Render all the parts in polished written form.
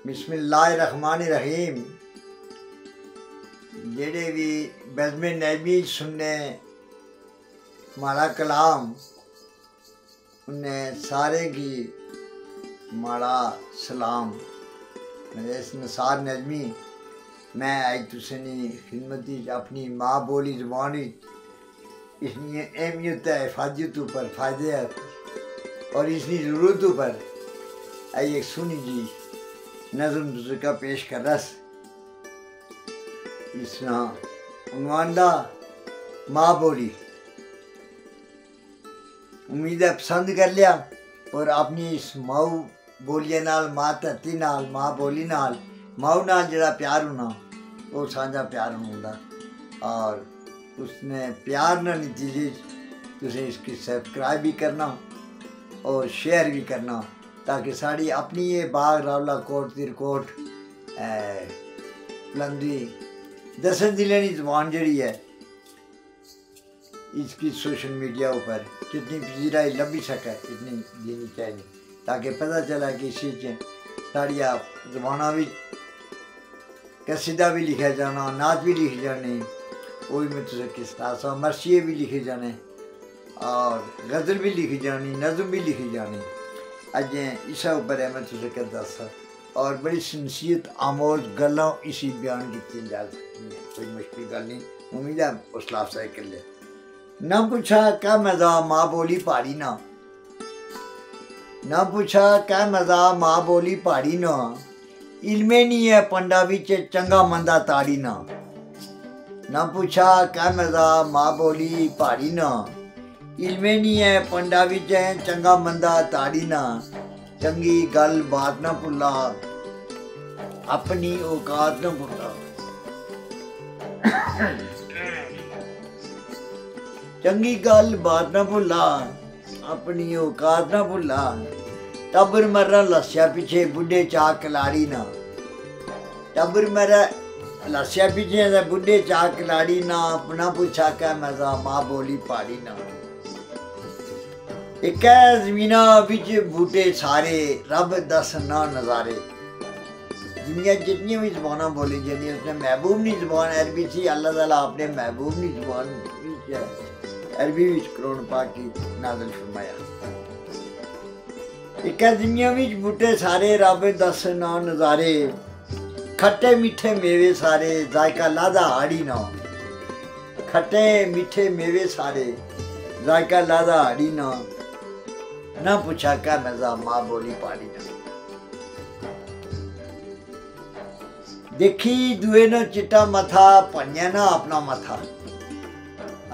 बिस्मिल्लाहिर्रहमानिर्रहीम। जेड़े भी बज़्म नबी सुनने माड़ा कलाम उन्हें सारे की माड़ा सलाम। मेरे इस नसार नजमी मैं आज तुसनी खिदमती अपनी माँ बोली ज़ुबानी इसकी अहमियत है, हिफाजत पर फ़ायदे है और इसकी ज़रूरतों पर आई एक सुनी जी नज़म तुझका पेश कर रस। इसना उन्वान दा माँ बोली। उम्मीद है पसंद कर लिया और अपनी इस माऊ बोलिए नाल, माँ धरती नाल, माँ बोली नाल, माऊ नाल जरा प्यार होना वो साझा प्यार होंदा और उसने प्यार ना नतीजे तुझे इसकी सब्सक्राइब भी करना और शेयर भी करना ताकि साड़ी अपनी ये बाग रावला कोट तिरकोट लंदी दसन जिले की जबान जड़ी है इसकी सोशल मीडिया ऊपर जितनी पजीराई लभी सके इतनी देनी चाहिए ताकि पता चला कि इसी साड़ी आप जबाना भी कसीदा भी लिखा जाना, नाच भी लिखे जाने, वो भी मैं तुझे किस तरह मरसिए भी लिखे जाने और गज़ल भी लिखी जानी, नज़म भी लिखी जानी। अज इस ऊपर है मैं तुझे कर दसा और बड़ी नसीहत आमोज गल्लां इसी बयान की जा सकती हैं, कोई मुश्किल गल नहीं। उम्मीद है हौसला अफजाई कर ले। ना पूछा क्या मज़ा माँ बोली पहाड़ी ना, ना पूछा क्या मज़ा माँ बोली पहाड़ी ना, इल्मे नहीं है पंडा विच चंगा मंदा ताड़ी ना। ना पूछा क्या मज़ा माँ बोली पहाड़ी ना, इल्मे नहीं है पंडा विच चंगा मंदा ताड़ी ना। चंगी गल बात ना भुला, अपनी औकात ना भुला। चंगी गल बात ना भुला, अपनी औकात ना भुला। टब्बर मरा लस्या पीछे बुढ़े चा कलाड़ी ना, टब्बर मरा लस्या पीछे बुढ़े चा कलाड़ी ना। अपना पूछा क्या मज़ा माँ बोली पहाड़ी ना। एक है ज़मीना बिच बूटे सारे, रब दस ना नज़ारे। दुनिया जितनी भी ज़बाना बोली जाती उसने महबूब नी ज़बान अरबी थी, अल्लाह ताला अपने महबूब नी ज़बान अरबी विच कुरान पाक की नाज़िल फरमाया। एक है दुनिया बिच बूटे सारे, रब दस ना नज़ारे। खट्टे मीठे मेवे सारे, जायका लादा हाड़ी ना। खट्टे मीठे मेवे सारे, जायका लादा हाड़ी ना। ना पूछा क्या मज़ा माँ बोली पहाड़ी ना। देखी दुए न चिट्टा मथा, पन्या ना अपना मथा।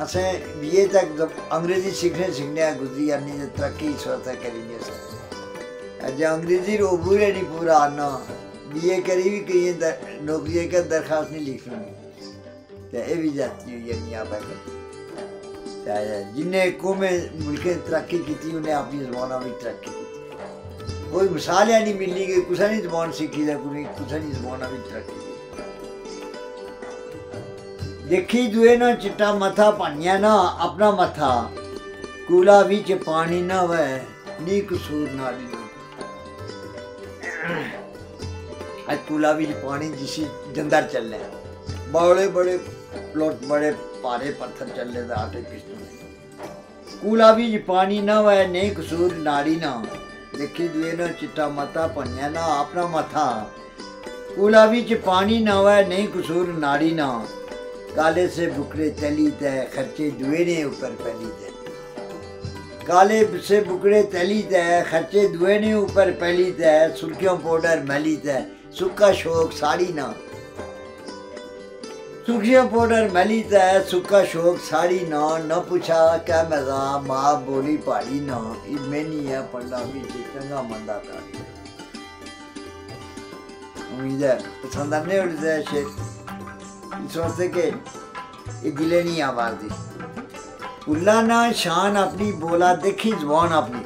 असें बीए तक जब अंग्रेजी सीखने गुजरी आनी तरक्की इस वक्त करेंगे सर। अज अंग्रेजी रोबूरे नहीं पूरा आना, बीए करी भी कई नौकरी का दरखास्त नहीं लिखनी तो ये भी जाती हुई है नहीं आप जिन्हें कौमें मुल्कें तरक्की की उन्हें अपनी ज़बाना भी तरक्की की। कोई मिसाल है नहीं मिलनी कि कुछ नहीं ज़बान सीखी था, कुछ नहीं ज़बाना भी तरक्की की। देखी दुए ना चिट्टा मथा, पन्या ना अपना मथा। कूला विच पानी ना वह, नी कसूर नाली ना। आज कूला विच पानी जिसी जंदर चल रहे हैं, बड़े बड़े प्लॉट, बड़े पारे पत्थर चल रहे आटे पिस्तौल। कूला भी पानी ना वह, नहीं कसूर नाड़ी ना। देखी दुए ना चिट्टा मथा, पन्या ना अपना मथा। कूला भी पानी ना वह, नहीं कसूर नाड़ी ना। काले से बुकड़े तली तय, खर्चे दुए ने ऊपर पहली तय। काले से बुकड़े तली तय, खर्चे दुए ने ऊपर पहली तय। सुर्खियों पाउडर मैली तय, सुक्का शौक साड़ी ना। सुर्खियों पाउडर मैली तय, सुक्का शौक साड़ी ना। न पूछा क्या मज़ा माँ बोली पहाड़ी ना, इनमें नहीं है पंडा भी चंगा मंदा ताड़ी। उम्मीद है पसंद आने वाले शेर इस वास्ते के ये दिले नहीं आवाज दी। उल्ला ना शान अपनी, बोला देखी ज़बान अपनी।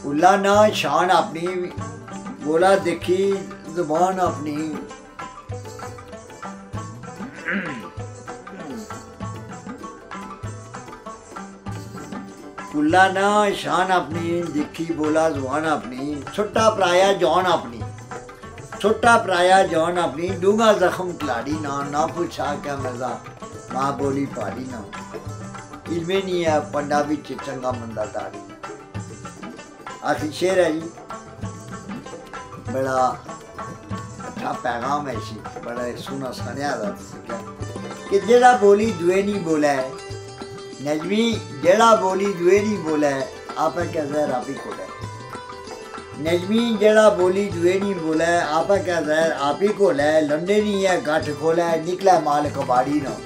उल्ला ना शान अपनी, बोला देखी ज़बान अपनी। कुल्ला ना शान अपनी, देखी बोला ज़बान अपनी। छुट्टा पराया जान अपनी। छोटा पराया जौन अपनी डूंगा जख्म खिलाड़ी ना, ना पूछा क्या मजा माँ बोली पहाड़ी ना। इनमें नहीं है पंडा भी चंगा मंदा दाड़ी। आखिर शेर है जी, बड़ा अच्छा पैगाम है इसी, बड़ा सोना सनिया कि जेड़ा बोली दुए नहीं बोला है नजमी, जेड़ा बोली दुए नहीं बोला है आपा क्या जहर आप ही खोला है। नजमी जेड़ा बोली दुए नहीं बोला है आपा क्या जहर आप ही खोला है। लंडे नहीं है गाठ खोला है निकला माल कबाड़ी ना।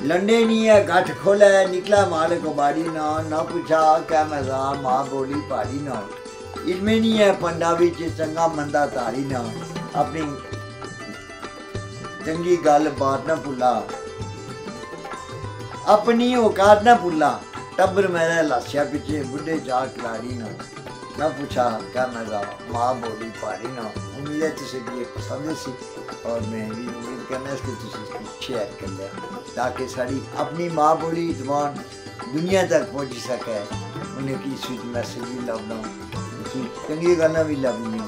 लंडे नहीं है गाठ खोला है निकला माल कबाड़ी ना, ना पूछा क्या मजा माँ बोली पहाड़ी ना। इनमें नहीं है पंडा भी चंगा मंदा तारी ना, अपनी चंगी गल बात ना भुला, अपनी औकात ना भुला। टब्बर मेरा लाशिया पीछे बुढ़े जा खिलाड़ी ना पूछा क्या मजा माँ बोली पहाड़ी ना। उम्मीद है तुझे ये पसंद सी और मैं भी उम्मीद करना इसके तुझे शेयर कर लिया ताकि साड़ी अपनी माँ बोली जबान दुनिया तक पहुँच सके। उन्हें की स्वीट मैसेज भी लभना, चंगी गल्लां भी लभनियां।